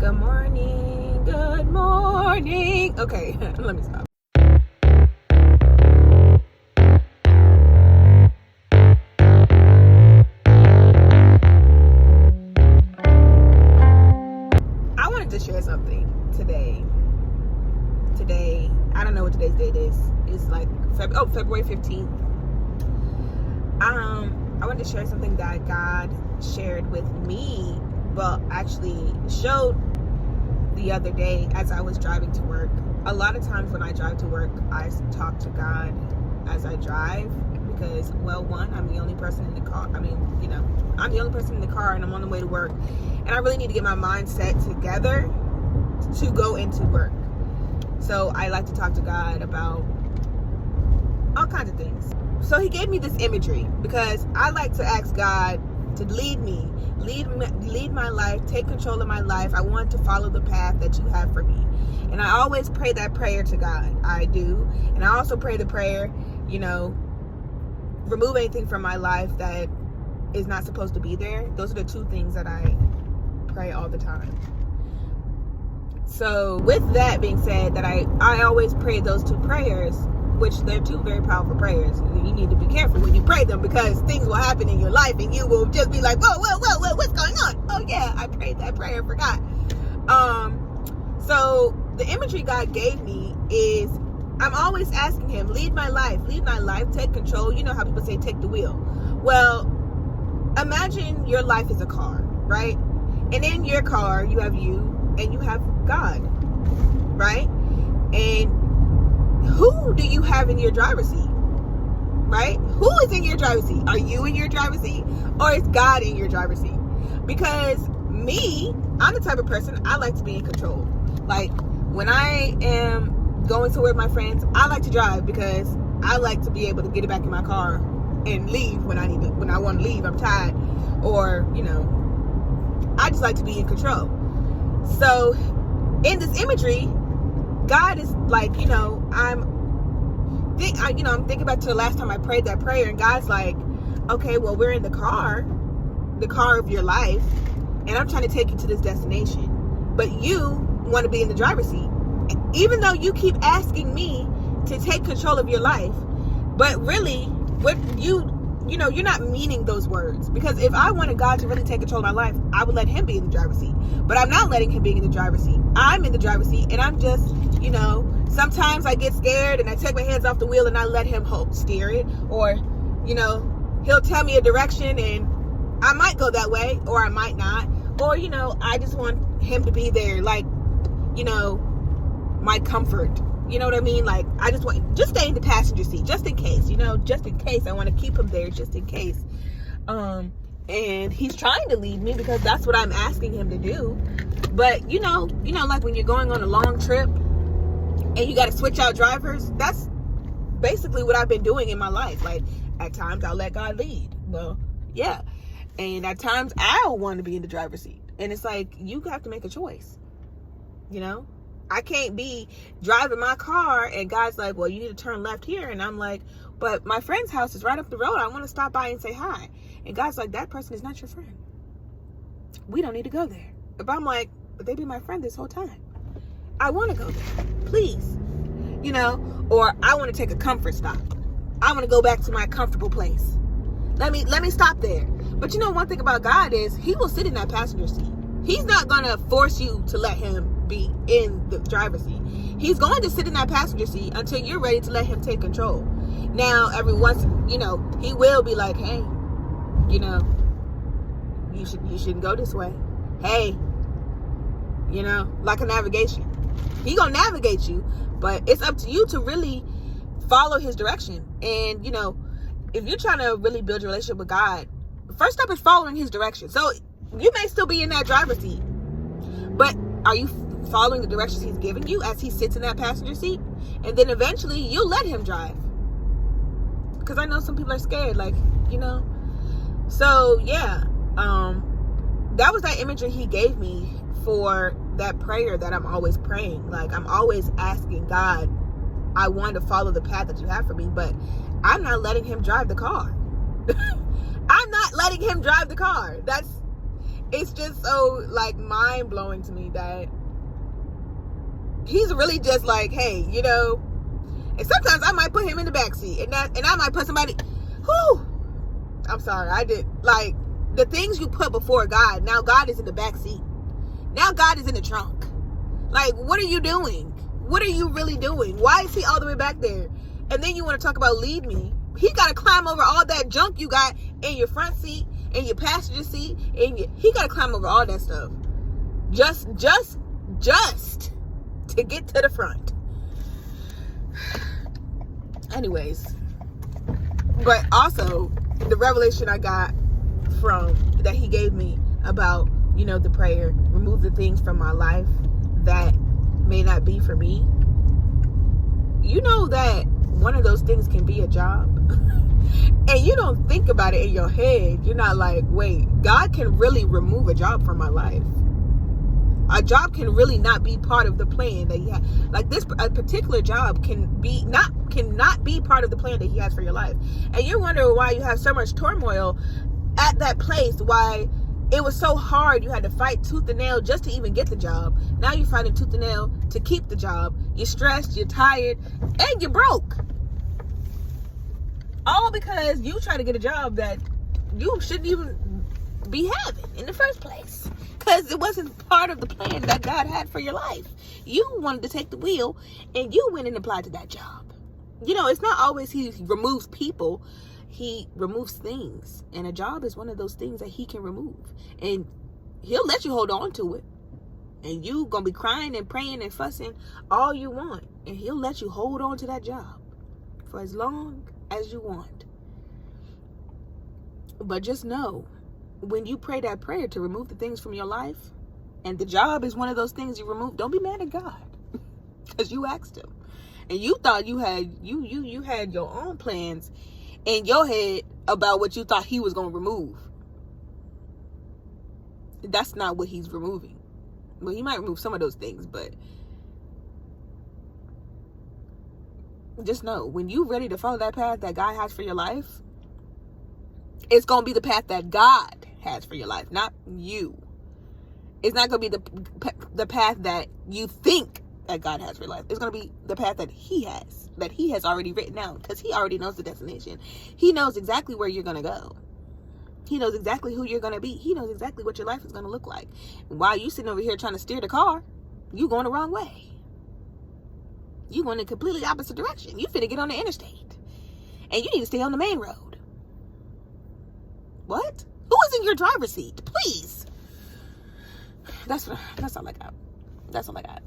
Good morning. Good morning. Okay, let me stop. I wanted to share something today. I don't know what today's date is. It's like February 15th. I wanted to share something that God shared with me, well, actually showed the other day as I was driving to work. A lot of times when I drive to work, I talk to God as I drive because, well, one, I'm the only person in the car. I'm the only person in the car and I'm on the way to work. And I really need to get my mind set together to go into work. So I like to talk to God about all kinds of things. So he gave me this imagery because I like to ask God to lead me, lead my life, take control of my life. I want to follow the path that you have for me. And I always pray that prayer to God. I do. And I also pray the prayer, remove anything from my life that is not supposed to be there. Those are the two things that I pray all the time. So with that being said, that I always pray those two prayers, which they're two very powerful prayers. You need to be careful when you pray them because things will happen in your life and you will just be like, whoa, what's going on? Oh yeah, I prayed that prayer, forgot. So the imagery God gave me is I'm always asking him, lead my life, take control. You know how people say take the wheel. Well, imagine your life is a car, right? And in your car, you have you and you have God, right? And who do you have in your driver's seat, right? Who is in your driver's seat? Are you in your driver's seat or is God in your driver's seat? Because me, I'm the type of person, I like to be in control. Like when I am going to with my friends, I like to drive because I like to be able to get it back in my car and leave when I want to leave, I'm tired, or, I just like to be in control. So in this imagery, God is like, I'm thinking back to the last time I prayed that prayer, and God's like, okay, well, we're in the car of your life, and I'm trying to take you to this destination, but you want to be in the driver's seat, even though you keep asking me to take control of your life. But really, what you're not meaning those words, because if I wanted God to really take control of my life, I would let him be in the driver's seat. But I'm not letting him be in the driver's seat. I'm in the driver's seat, and I'm just, sometimes I get scared and I take my hands off the wheel and I let him steer it, or, he'll tell me a direction and I might go that way or I might not, or, I just want him to be there, like, my comfort. You know what I mean? Like, I just stay in the passenger seat, just in case, just in case. I want to keep him there, just in case. And he's trying to lead me because that's what I'm asking him to do. But, like when you're going on a long trip and you got to switch out drivers, that's basically what I've been doing in my life. Like, at times I'll let God lead. Well, yeah. And at times I'll want to be in the driver's seat. And it's like, you have to make a choice, I can't be driving my car and God's like, well, you need to turn left here. And I'm like, but my friend's house is right up the road. I want to stop by and say hi. And God's like, that person is not your friend. We don't need to go there. But I'm like, but they be my friend this whole time. I want to go there. Please. Or I want to take a comfort stop. I want to go back to my comfortable place. Let me stop there. But one thing about God is he will sit in that passenger seat. He's not going to force you to let him be in the driver's seat. He's going to sit in that passenger seat until you're ready to let him take control. Now, every once, he will be like, hey, you shouldn't go this way. Hey, like a navigation. He gonna navigate you, but it's up to you to really follow his direction. And, if you're trying to really build a relationship with God, the first step is following his direction. So you may still be in that driver's seat, but are you following the directions he's giving you as he sits in that passenger seat? And then eventually you'll let him drive, because I know some people are scared, like, so yeah, that was that imagery he gave me for that prayer that I'm always praying. Like, I'm always asking God, I want to follow the path that you have for me, but I'm not letting him drive the car. I'm not letting him drive the car. it's just so like mind blowing to me that he's really just like, hey, you know. And sometimes I might put him in the backseat, and I might put somebody. Whew, I'm sorry, I did like the things you put before God. Now God is in the backseat. Now God is in the trunk. Like, what are you doing? What are you really doing? Why is he all the way back there? And then you want to talk about lead me? He got to climb over all that junk you got in your front seat, in your passenger seat, he got to climb over all that stuff. Just to get to the front. Anyways, but also the revelation I got that he gave me about, you know, the prayer, remove the things from my life that may not be for me. You know that one of those things can be a job. And you don't think about it in your head. You're not like, wait, God can really remove a job from my life. A job can really not be part of the plan that he has. Like a particular job cannot be part of the plan that he has for your life. And you're wondering why you have so much turmoil at that place, why it was so hard. You had to fight tooth and nail just to even get the job. Now you're fighting tooth and nail to keep the job. You're stressed, you're tired, and you're broke. All because you try to get a job that you shouldn't even be having in the first place. Because it wasn't part of the plan that God had for your life. You wanted to take the wheel, and you went and applied to that job. You know, it's not always he removes people. He removes things. And a job is one of those things that he can remove. And he'll let you hold on to it. And you gonna be crying and praying and fussing all you want. And he'll let you hold on to that job for as long as you want. But just know, when you pray that prayer to remove the things from your life, and the job is one of those things you remove, don't be mad at God. Because you asked him. And you thought you had your own plans in your head about what you thought he was going to remove. That's not what he's removing. Well, he might remove some of those things, but just know, when you're ready to follow that path that God has for your life, it's going to be the path that God has for your life, not you. It's not going to be the path that you think that God has for your life. It's going to be the path that he has already written out, because he already knows the destination. He knows exactly where you're going to go. He knows exactly who you're going to be. He knows exactly what your life is going to look like. And while you sitting over here trying to steer the car, you going the wrong way. You going in a completely opposite direction. You finna get on the interstate, and you need to stay on the main road. What? Who is in your driver's seat? Please. That's all I got. That's all I got.